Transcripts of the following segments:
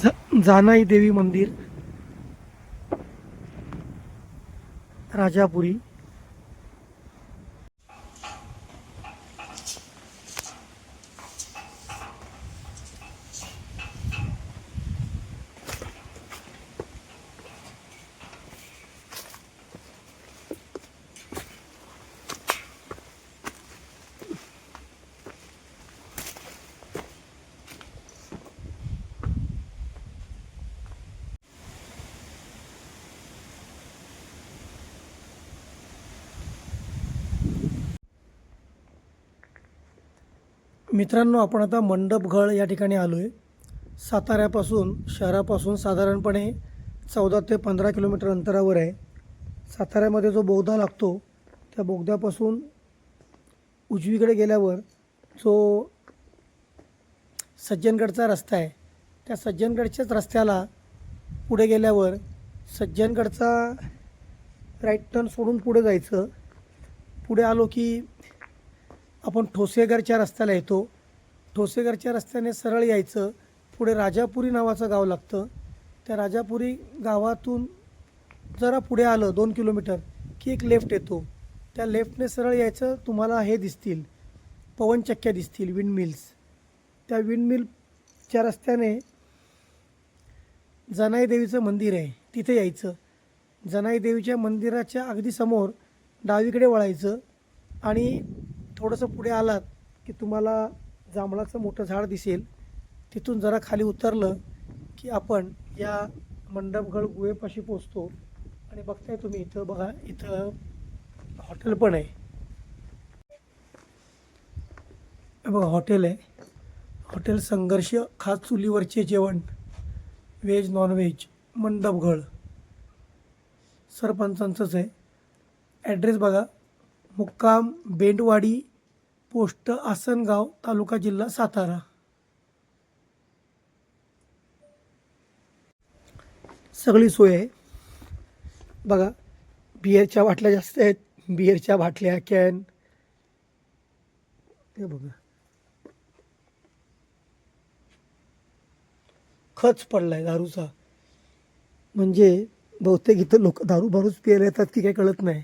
जानाई देवी मंदिर राजापुरी। मित्रांनो, आपण आता मंडपगड या ठिकाणी आलो आहे। साताऱ्यापासून शहरापासून साधारणपणे 14 ते 15 किलोमीटर अंतरावर आहे। साताऱ्यामध्ये जो बोगदा लागतो त्या बोगद्यापासून उजवीकडे गेल्यावर जो सज्जनगडचा रस्ता आहे, त्या सज्जनगडच्याच रस्त्याला पुढे गेल्यावर सज्जनगडचा राईट टर्न सोडून पुढे जायचं। पुढे आलो की आपण ठोसेघरच्या रस्त्याला येतो। ठोसेघरच्या रस्त्याने सरळ यायचं, पुढे राजापुरी नावाचं गाव लागतं। त्या राजापुरी गावातून जरा पुढे आलं 2 किलोमीटर की एक लेफ्ट येतो। त्या लेफ्टने सरळ यायचं, तुम्हाला हे दिसतील पवनचक्क्या दिसतील, विंडमिल्स। त्या विंडमिलच्या रस्त्याने जनाई देवीचं मंदिर आहे, तिथे यायचं। जनाई देवीच्या मंदिराच्या अगदी समोर डावीकडे वळायचं आणि थोडंसं पुढे आलात की तुम्हाला जांभळाचं मोठं झाड दिसेल। तिथून जरा खाली उतरलं की आपण या मंडपगड गुहेपाशी पोचतो। आणि बघताय तुम्ही इथं बघा, इथं हॉटेल पण आहे। बघा हॉटेल आहे, हॉटेल संघर्ष, खास चुलीवरचे जेवण, व्हेज नॉन व्हेज, मंडपगड सरपंचांचंच आहे। ॲड्रेस बघा, मुक्काम बेंडवाडी, पोस्ट आसनगाव, तालुका जिल्हा सातारा। सगळी सोय आहे बघा। बिअरच्या बाटल्या जास्त आहेत, बिअरच्या बाटल्या, कॅन, हे बघा खच पडलाय दारूचा। म्हणजे बहुतेक इथं लोक दारू भरूच प्यायला येतात की काही कळत नाही।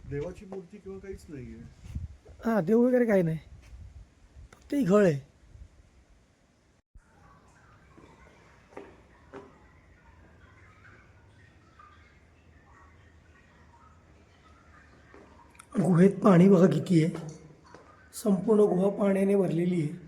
देवाची मूर्ती किंवा काहीच नाहीये। हां, देव वगैरे काही नाही, फक्त ही घळ आहे। गुहेत पाणी बघा किती आहे, संपूर्ण गुहा पाण्याने भरलेली आहे।